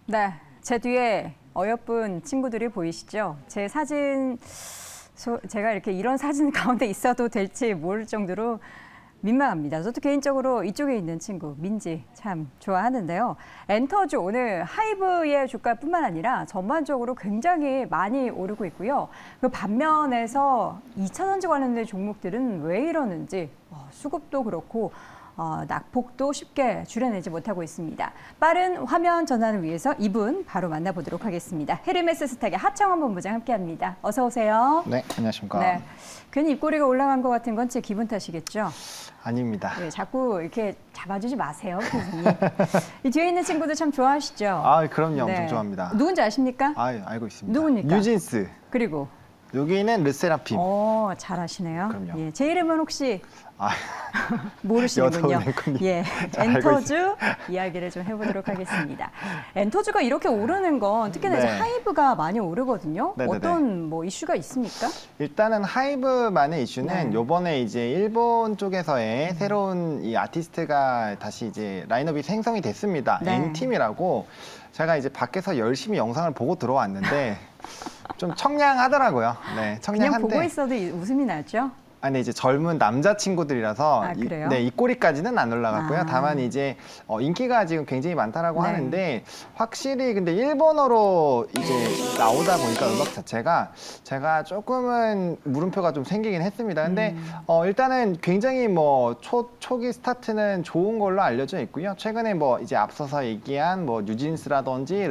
네, 제 뒤에 어여쁜 친구들이 보이시죠? 제 사진, 제가 이렇게 이런 사진 가운데 있어도 될지 모를 정도로 민망합니다. 저도 개인적으로 이쪽에 있는 친구 민지 참 좋아하는데요. 엔터주 오늘 하이브의 주가뿐만 아니라 전반적으로 굉장히 많이 오르고 있고요. 그 반면에서 2차전지 관련된 종목들은 왜 이러는지 수급도 그렇고 낙폭도 쉽게 줄여내지 못하고 있습니다. 빠른 화면 전환을 위해서 이분 바로 만나보도록 하겠습니다. 헤르메스 스탁의 하창원 본부장 함께합니다. 어서 오세요. 네, 안녕하십니까. 네, 괜히 입꼬리가 올라간 것 같은 건 제 기분 탓이겠죠? 아닙니다. 네, 자꾸 이렇게 잡아주지 마세요, 교수님. 이 뒤에 있는 친구들 참 좋아하시죠? 아, 그럼요. 엄청 좋아합니다. 누군지 아십니까? 아, 알고 있습니다. 누굽니까? 뉴진스. 그리고 여기는 르세라핌. 잘 아시네요. 그럼요. 예, 제 이름은 혹시 아, 모르시는군요. 여쭤보는군요. 예, 엔터주 이야기를 좀 해보도록 하겠습니다. 엔터주가 이렇게 오르는 건 특히나 이제 하이브가 많이 오르거든요. 네네네. 어떤 이슈가 있습니까? 일단은 하이브만의 이슈는 요번에 이제 일본 쪽에서의 새로운 이 아티스트가 다시 이제 라인업이 생성이 됐습니다. N팀이라고 제가 이제 밖에서 열심히 영상을 보고 들어왔는데 좀 청량하더라고요. 네, 청량한데. 그냥 보고 있어도 웃음이 나죠? 아니 이제 젊은 남자 친구들이라서 그래요? 이 꼬리까지는 안 올라갔고요. 다만 이제 인기가 지금 굉장히 많다라고 하는데 확실히 근데 일본어로 이제 나오다 보니까 음악 자체가 제가 조금은 물음표가 좀 생기긴 했습니다. 근데 일단은 굉장히 초기 스타트는 좋은 걸로 알려져 있고요. 최근에 이제 앞서서 얘기한 뉴진스라든지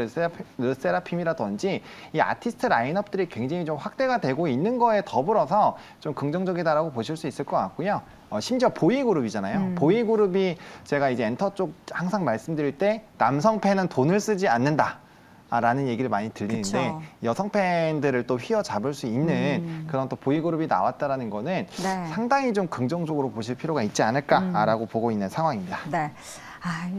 르세라핌이라든지 이 아티스트 라인업들이 굉장히 좀 확대가 되고 있는 거에 더불어서 좀 긍정적이다라고 보실 수 있을 것 같고요. 심지어 보이그룹이잖아요. 보이그룹이 제가 이제 엔터 쪽 항상 말씀드릴 때 남성 팬은 돈을 쓰지 않는다. 라는 얘기를 많이 들리는데 그쵸. 여성 팬들을 또 휘어잡을 수 있는 그런 또 보이그룹이 나왔다라는 거는 상당히 좀 긍정적으로 보실 필요가 있지 않을까라고 보고 있는 상황입니다. 네.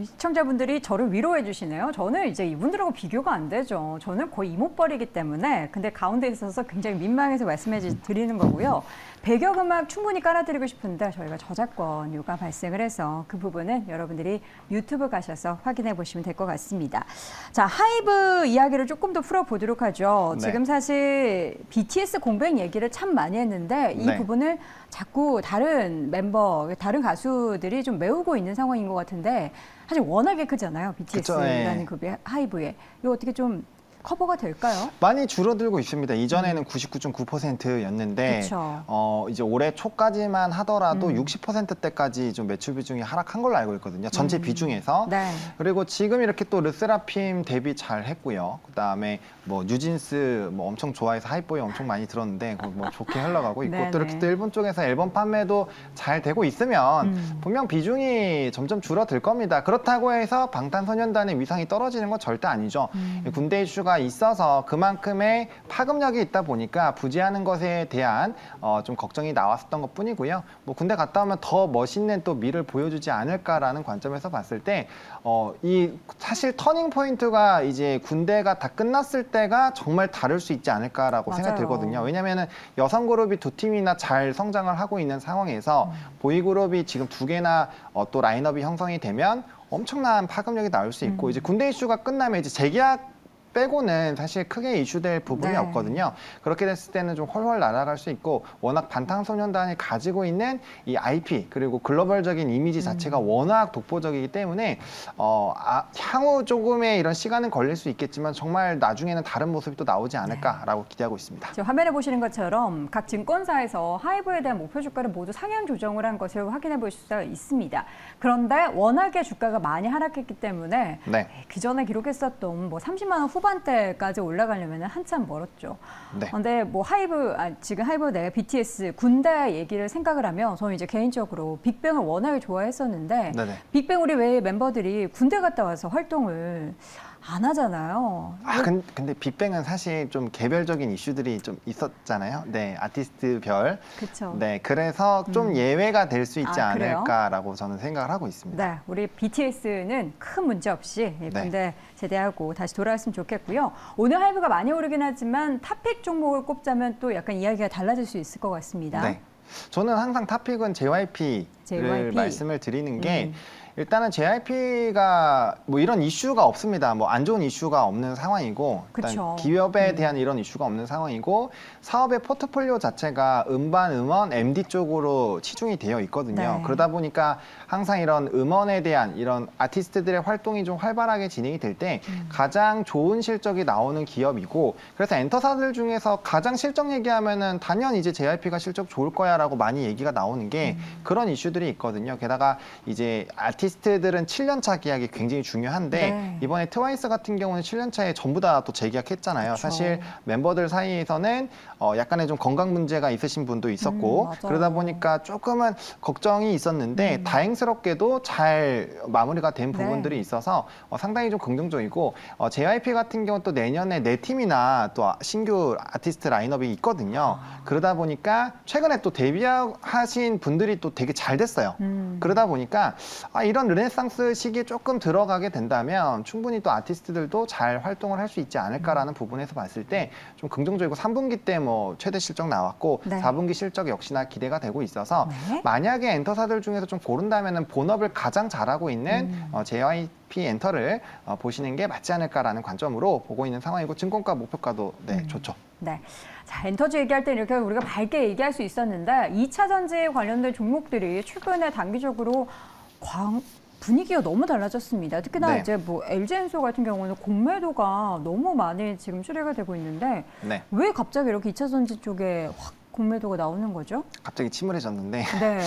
시청자분들이 저를 위로해 주시네요. 저는 이제 이분들하고 비교가 안 되죠. 저는 거의 이모뻘이기 때문에 근데 가운데 있어서 굉장히 민망해서 말씀해 드리는 거고요. 배경음악 충분히 깔아드리고 싶은데 저희가 저작권료가 발생을 해서 그 부분은 여러분들이 유튜브 가셔서 확인해 보시면 될 것 같습니다. 자, 하이브 이야기를 조금 더 풀어보도록 하죠. 지금 사실 BTS 공백 얘기를 참 많이 했는데 이 부분을 자꾸 다른 멤버, 다른 가수들이 좀 메우고 있는 상황인 것 같은데 사실 워낙에 크잖아요. BTS라는 급이 하이브에. 이거 어떻게 좀 커버가 될까요? 많이 줄어들고 있습니다. 이전에는 99.9%였는데 이제 올해 초까지만 하더라도 60%대까지 좀 매출 비중이 하락한 걸로 알고 있거든요. 전체 비중에서. 그리고 지금 이렇게 또 르세라핌 데뷔 잘 했고요. 그다음에 뉴진스 엄청 좋아해서 하이보이 엄청 많이 들었는데 좋게 흘러가고 있고 또 이렇게 또 일본 쪽에서 앨범 판매도 잘 되고 있으면 분명 비중이 점점 줄어들 겁니다. 그렇다고 해서 방탄소년단의 위상이 떨어지는 건 절대 아니죠. 군대 이슈가 있어서 그만큼의 파급력이 있다 보니까 부재하는 것에 대한 좀 걱정이 나왔었던 것 뿐이고요. 군대 갔다 오면 더 멋있는 또 미를 보여주지 않을까라는 관점에서 봤을 때 이 사실 터닝 포인트가 이제 군대가 다 끝났을 때가 정말 다를 수 있지 않을까라고 생각이 들거든요. 왜냐하면 여성 그룹이 두 팀이나 잘 성장을 하고 있는 상황에서 보이 그룹이 지금 두 개나 또 라인업이 형성이 되면 엄청난 파급력이 나올 수 있고 이제 군대 이슈가 끝나면 이제 재계약 빼고는 사실 크게 이슈될 부분이 없거든요. 그렇게 됐을 때는 좀 훨훨 날아갈 수 있고 워낙 방탄소년단이 가지고 있는 이 IP 그리고 글로벌적인 이미지 자체가 워낙 독보적이기 때문에 향후 조금의 이런 시간은 걸릴 수 있겠지만 정말 나중에는 다른 모습이 또 나오지 않을까라고 기대하고 있습니다. 지금 화면에 보시는 것처럼 각 증권사에서 하이브에 대한 목표 주가를 모두 상향 조정을 한 것을 확인해 보실 수가 있습니다. 그런데 워낙에 주가가 많이 하락했기 때문에 기존에 기록했었던 30만 원 후반대까지 올라가려면 한참 멀었죠. 그런데 지금 하이브 내가 BTS 군대 얘기를 생각을 하면 저는 이제 개인적으로 빅뱅을 워낙에 좋아했었는데 빅뱅 우리 외의 멤버들이 군대 갔다 와서 활동을 안 하잖아요. 근데 빅뱅은 사실 좀 개별적인 이슈들이 좀 있었잖아요. 아티스트별. 그렇죠. 그래서 좀 예외가 될 수 있지 않을까라고 저는 생각을 하고 있습니다. 우리 BTS는 큰 문제 없이 군대 제대하고 다시 돌아왔으면 좋겠고요. 오늘 하이브가 많이 오르긴 하지만 탑픽 종목을 꼽자면 또 약간 이야기가 달라질 수 있을 것 같습니다. 저는 항상 탑픽은 JYP를 말씀을 드리는 게 일단은 JYP가 뭐 이런 이슈가 없습니다. 뭐 안 좋은 이슈가 없는 상황이고, 일단 기업에 대한 이런 이슈가 없는 상황이고, 사업의 포트폴리오 자체가 음반, 음원, MD 쪽으로 치중이 되어 있거든요. 네. 그러다 보니까 항상 이런 음원에 대한 이런 아티스트들의 활동이 좀 활발하게 진행이 될 때 가장 좋은 실적이 나오는 기업이고, 그래서 엔터사들 중에서 가장 실적 얘기하면은 단연 이제 JYP가 실적 좋을 거야라고 많이 얘기가 나오는 게 그런 이슈들이 있거든요. 게다가 이제 아티스트들은 7년차 계약이 굉장히 중요한데 네. 이번에 트와이스 같은 경우는 7년차에 전부 다 또 재계약했잖아요. 그렇죠. 사실 멤버들 사이에서는 약간의 좀 건강 문제가 있으신 분도 있었고 그러다 보니까 조금은 걱정이 있었는데 다행스럽게도 잘 마무리가 된 부분들이 네. 있어서 상당히 좀 긍정적이고 JYP 같은 경우 또 내년에 4팀이나 또 신규 아티스트 라인업이 있거든요. 그러다 보니까 최근에 또 데뷔하신 분들이 또 되게 잘 됐어요. 그러다 보니까 이런 르네상스 시기에 조금 들어가게 된다면 충분히 또 아티스트들도 잘 활동을 할 수 있지 않을까라는 부분에서 봤을 때 좀 긍정적이고 3분기 때 뭐 최대 실적 나왔고 네. 4분기 실적 역시나 기대가 되고 있어서 네. 만약에 엔터사들 중에서 좀 고른다면은 본업을 가장 잘하고 있는 JYP 엔터를 보시는 게 맞지 않을까라는 관점으로 보고 있는 상황이고 증권가 목표가도 네, 좋죠. 네. 자, 엔터지 얘기할 때 이렇게 우리가 밝게 얘기할 수 있었는데 2차 전지에 관련된 종목들이 최근에 단기적으로 분위기가 너무 달라졌습니다. 특히나 네. 이제 뭐 LG엔소 같은 경우는 공매도가 너무 많이 지금 출회가 되고 있는데 네. 왜 갑자기 이렇게 2차 전지 쪽에 확 공매도가 나오는 거죠? 갑자기 침울해졌는데. 네.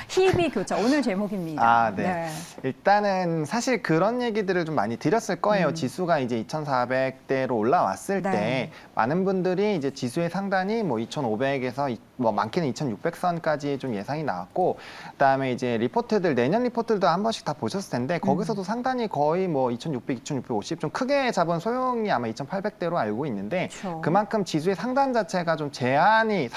희비 교차 오늘 제목입니다. 네. 네. 일단은 사실 그런 얘기들을 좀 많이 드렸을 거예요. 지수가 이제 2,400대로 올라왔을 네. 때 많은 분들이 이제 지수의 상단이 뭐 2,500에서 뭐 많게는 2,600선까지 좀 예상이 나왔고 그다음에 이제 리포트들 내년 리포트들도 한 번씩 다 보셨을 텐데 거기서도 상단이 거의 뭐 2,600, 2,650 좀 크게 잡은 소형이 아마 2,800대로 알고 있는데 그렇죠. 그만큼 지수의 상단 자체가 좀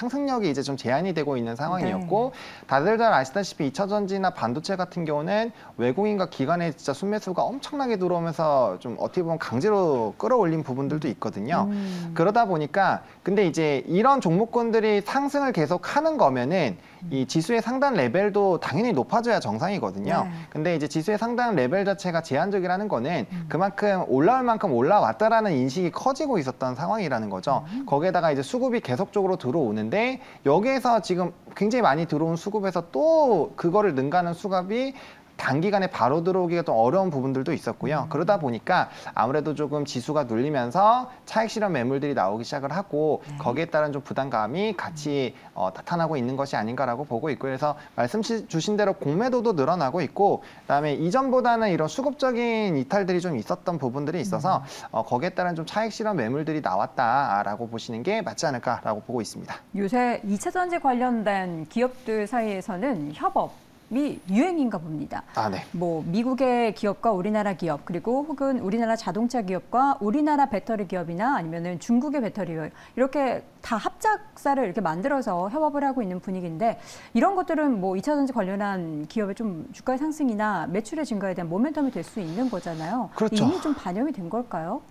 상승력이 이제 좀 제한이 되고 있는 상황이었고 네. 다들 잘 아시다시피 2차 전지나 반도체 같은 경우는 외국인과 기관의 진짜 순매수가 엄청나게 들어오면서 좀 어떻게 보면 강제로 끌어올린 부분들도 있거든요. 그러다 보니까 근데 이제 이런 종목군들이 상승을 계속 하는 거면은 이 지수의 상단 레벨도 당연히 높아져야 정상이거든요. 네. 근데 이제 지수의 상단 레벨 자체가 제한적이라는 거는 그만큼 올라올 만큼 올라왔다라는 인식이 커지고 있었던 상황이라는 거죠. 거기에다가 이제 수급이 계속적으로 들어오는데 여기에서 지금 굉장히 많이 들어온 수급에서 또 그거를 능가하는 수급이 단기간에 바로 들어오기가 좀 어려운 부분들도 있었고요. 그러다 보니까 아무래도 조금 지수가 눌리면서 차익 실현 매물들이 나오기 시작을 하고 거기에 따른 좀 부담감이 같이 나타나고 있는 것이 아닌가라고 보고 있고 그래서 말씀 주신 대로 공매도도 늘어나고 있고 그다음에 이전보다는 이런 수급적인 이탈들이 좀 있었던 부분들이 있어서 거기에 따른 좀 차익 실현 매물들이 나왔다라고 보시는 게 맞지 않을까라고 보고 있습니다. 요새 2차 전지 관련된 기업들 사이에서는 협업이 유행인가 봅니다. 네. 뭐 미국의 기업과 우리나라 기업 그리고 혹은 우리나라 자동차 기업과 우리나라 배터리 기업이나 아니면은 중국의 배터리 기업 이렇게 다 합작사를 이렇게 만들어서 협업을 하고 있는 분위기인데 이런 것들은 뭐 2차 전지 관련한 기업의 좀 주가의 상승이나 매출의 증가에 대한 모멘텀이 될 수 있는 거잖아요. 그렇죠. 이미 좀 반영이 된 걸까요?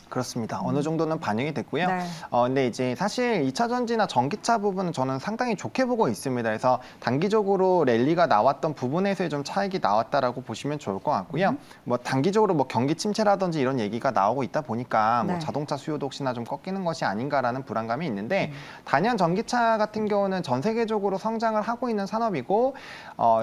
그렇습니다. 어느 정도는 반영이 됐고요. 네. 근데 이제 사실 2차 전지나 전기차 부분은 저는 상당히 좋게 보고 있습니다. 그래서 단기적으로 랠리가 나왔던 부분에서의 좀 차익이 나왔다라고 보시면 좋을 것 같고요. 뭐 단기적으로 뭐 경기 침체라든지 이런 얘기가 나오고 있다 보니까 뭐 자동차 수요도 혹시나 좀 꺾이는 것이 아닌가라는 불안감이 있는데 단연 전기차 같은 경우는 전 세계적으로 성장을 하고 있는 산업이고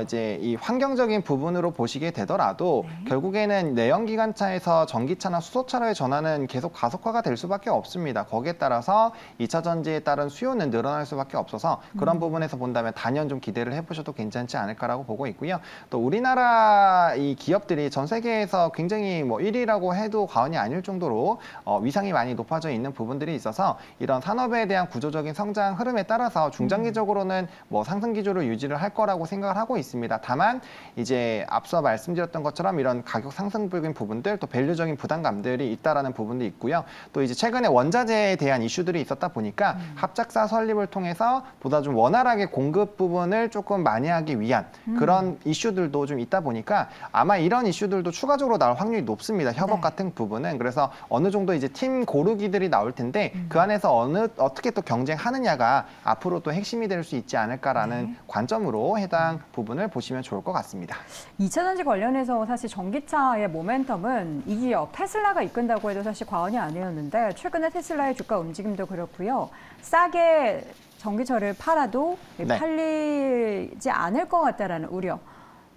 이제 이 환경적인 부분으로 보시게 되더라도 결국에는 내연기관차에서 전기차나 수소차로의 전환은 계속 가속화가 될 수밖에 없습니다. 거기에 따라서 2차 전지에 따른 수요는 늘어날 수밖에 없어서 그런 부분에서 본다면 단연 좀 기대를 해보셔도 괜찮지 않을까라고 보고 있고요. 또 우리나라 이 기업들이 전 세계에서 굉장히 뭐 1위라고 해도 과언이 아닐 정도로 위상이 많이 높아져 있는 부분들이 있어서 이런 산업에 대한 구조적인 성장 흐름에 따라서 중장기적으로는 뭐 상승 기조를 유지를 할 거라고 생각을 하고 있습니다. 다만 이제 앞서 말씀드렸던 것처럼 이런 가격 상승적인 부분들 또 밸류적인 부담감들이 있다라는 부분들이 부분도 있고요. 또 이제 최근에 원자재에 대한 이슈들이 있었다 보니까 합작사 설립을 통해서 보다 좀 원활하게 공급 부분을 조금 많이 하기 위한 그런 이슈들도 좀 있다 보니까 아마 이런 이슈들도 추가적으로 나올 확률이 높습니다. 협업 같은 부분은. 그래서 어느 정도 이제 팀 고르기들이 나올 텐데 그 안에서 어떻게 또 경쟁하느냐가 앞으로 또 핵심이 될 수 있지 않을까라는 관점으로 해당 부분을 보시면 좋을 것 같습니다. 2차 전지 관련해서 사실 전기차의 모멘텀은 이기업 테슬라가 이끈다고 해도 사실 과언이 아니었는데 최근에 테슬라의 주가 움직임도 그렇고요. 싸게 전기차를 팔아도 팔리지 않을 것 같다라는 우려.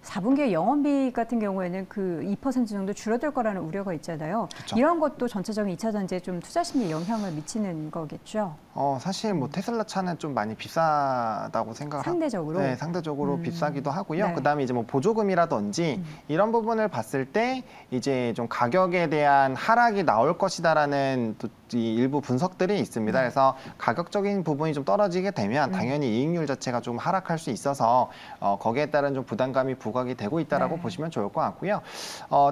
4분기에 영업이익 같은 경우에는 그 2% 정도 줄어들 거라는 우려가 있잖아요. 그쵸. 이런 것도 전체적인 2차 전지에 좀 투자 심리에 영향을 미치는 거겠죠? 사실 뭐 테슬라 차는 좀 많이 비싸다고 생각을 상대적으로? 네, 상대적으로 비싸기도 하고요. 그다음에 이제 뭐 보조금이라든지 이런 부분을 봤을 때 이제 좀 가격에 대한 하락이 나올 것이다라는 또 이 일부 분석들이 있습니다. 그래서 가격적인 부분이 좀 떨어지게 되면 당연히 이익률 자체가 좀 하락할 수 있어서 거기에 따른 좀 부담감이 부각이 되고 있다라고 보시면 좋을 것 같고요.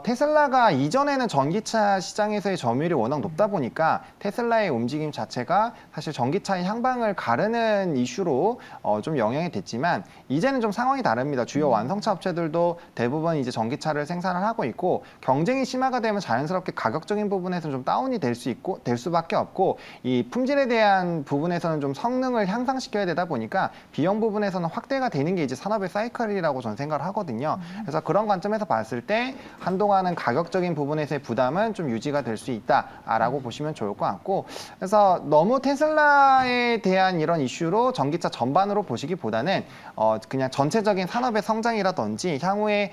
테슬라가 이전에는 전기차 시장에서의 점유율이 워낙 높다 보니까 테슬라의 움직임 자체가 사실 전기차의 향방을 가르는 이슈로 좀 영향이 됐지만 이제는 좀 상황이 다릅니다. 주요 완성차 업체들도 대부분 이제 전기차를 생산을 하고 있고 경쟁이 심화가 되면 자연스럽게 가격적인 부분에서 좀 다운이 될 수밖에 없고 이 품질에 대한 부분에서는 좀 성능을 향상시켜야 되다 보니까 비용 부분에서는 확대가 되는 게 이제 산업의 사이클이라고 저는 생각을 하거든요. 그래서 그런 관점에서 봤을 때 한동안은 가격적인 부분에서의 부담은 좀 유지가 될 수 있다라고 보시면 좋을 것 같고 그래서 너무 테슬라에 대한 이런 이슈로 전기차 전반으로 보시기보다는 그냥 전체적인 산업의 성장이라든지 향후에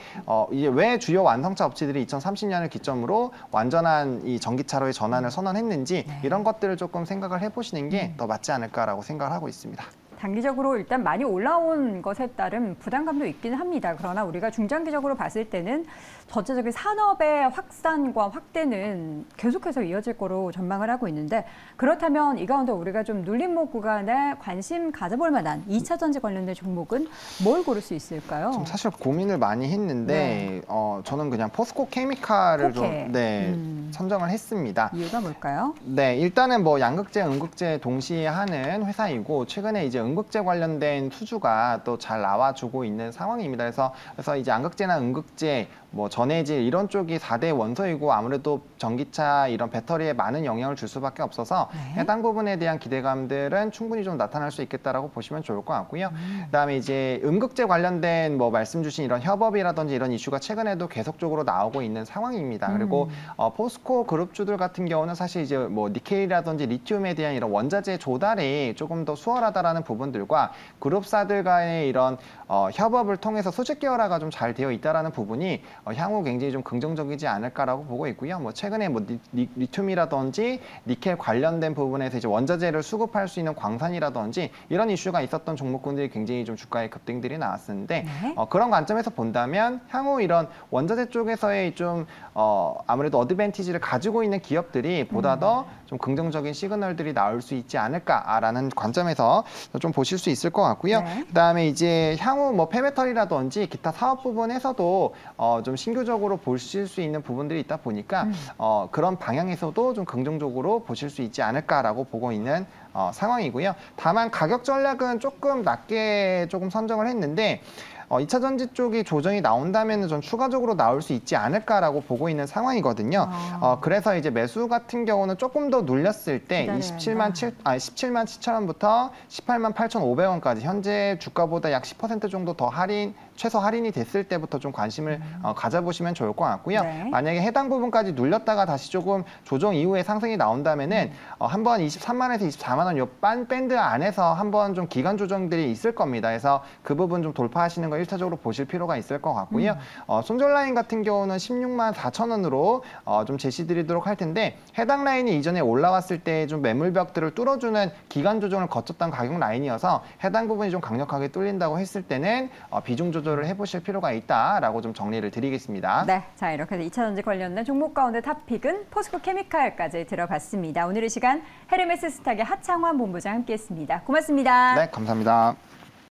이제 왜 주요 완성차 업체들이 2030년을 기점으로 완전한 이 전기차로의 전환을 선언했는지 이런 것들을 조금 생각을 해보시는 게 더 맞지 않을까라고 생각을 하고 있습니다. 단기적으로 일단 많이 올라온 것에 따른 부담감도 있긴 합니다. 그러나 우리가 중장기적으로 봤을 때는 전체적인 산업의 확산과 확대는 계속해서 이어질 거로 전망을 하고 있는데 그렇다면 이 가운데 우리가 좀 눌림목 구간에 관심 가져볼 만한 2차 전지 관련된 종목은 뭘 고를 수 있을까요? 좀 사실 고민을 많이 했는데 저는 그냥 포스코 케미칼을 좀 선정을 했습니다. 이유가 뭘까요? 네, 일단은 뭐 양극재, 음극재 동시에 하는 회사이고 최근에 이제 음극재 관련된 수주가 또 잘 나와주고 있는 상황입니다. 그래서 이제 양극재나 음극재, 뭐 전해질 이런 쪽이 4대 원소이고 아무래도 전기차 이런 배터리에 많은 영향을 줄 수밖에 없어서 해당 부분에 대한 기대감들은 충분히 좀 나타날 수 있겠다라고 보시면 좋을 것 같고요. 그다음에 이제 음극재 관련된 뭐 말씀 주신 이런 협업이라든지 이런 이슈가 최근에도 계속적으로 나오고 있는 상황입니다. 그리고 포스코 그룹주들 같은 경우는 사실 이제 뭐 니켈이라든지 리튬에 대한 이런 원자재 조달이 조금 더 수월하다라는 부분들과 그룹사들과의 이런 협업을 통해서 수직 계열화가 좀 잘 되어 있다라는 부분이 향후 굉장히 좀 긍정적이지 않을까라고 보고 있고요. 뭐 최근에 뭐 리튬이라든지 니켈 관련된 부분에서 이제 원자재를 수급할 수 있는 광산이라든지 이런 이슈가 있었던 종목군들이 굉장히 좀 주가의 급등들이 나왔었는데 그런 관점에서 본다면 향후 이런 원자재 쪽에서의 좀 아무래도 어드밴티지를 가지고 있는 기업들이 보다 더 좀 긍정적인 시그널들이 나올 수 있지 않을까라는 관점에서 좀 보실 수 있을 것 같고요. 그다음에 이제 향후 뭐 폐배터리라든지 기타 사업 부분에서도 좀 신규적으로 보실 수 있는 부분들이 있다 보니까 그런 방향에서도 좀 긍정적으로 보실 수 있지 않을까라고 보고 있는 상황이고요. 다만 가격 전략은 조금 낮게 조금 선정을 했는데 2차 전지 쪽이 조정이 나온다면 좀 추가적으로 나올 수 있지 않을까라고 보고 있는 상황이거든요. 그래서 이제 매수 같은 경우는 조금 더 눌렸을 때 17만 7천 원부터 18만 8,500원까지 현재 주가보다 약 10% 정도 더 최소 할인이 됐을 때부터 좀 관심을 가져보시면 좋을 것 같고요. 만약에 해당 부분까지 눌렸다가 다시 조금 조정 이후에 상승이 나온다면은 한번 23만에서 24만 원 요 밴드 안에서 한번 좀 기간 조정들이 있을 겁니다. 그래서 그 부분 좀 돌파하시는 거 1차적으로 보실 필요가 있을 것 같고요. 손절 라인 같은 경우는 16만 4천 원으로 좀 제시드리도록 할 텐데 해당 라인이 이전에 올라왔을 때 좀 매물벽들을 뚫어주는 기간 조정을 거쳤던 가격 라인이어서 해당 부분이 좀 강력하게 뚫린다고 했을 때는 비중 조절을 해보실 필요가 있다라고 좀 정리를 드리겠습니다. 네, 자 이렇게 해서 2차 전지 관련된 종목 가운데 탑픽은 포스코 케미칼까지 들어봤습니다. 오늘 이 시간 헤르메스 스탁의 하창환 본부장 함께했습니다. 고맙습니다. 네, 감사합니다.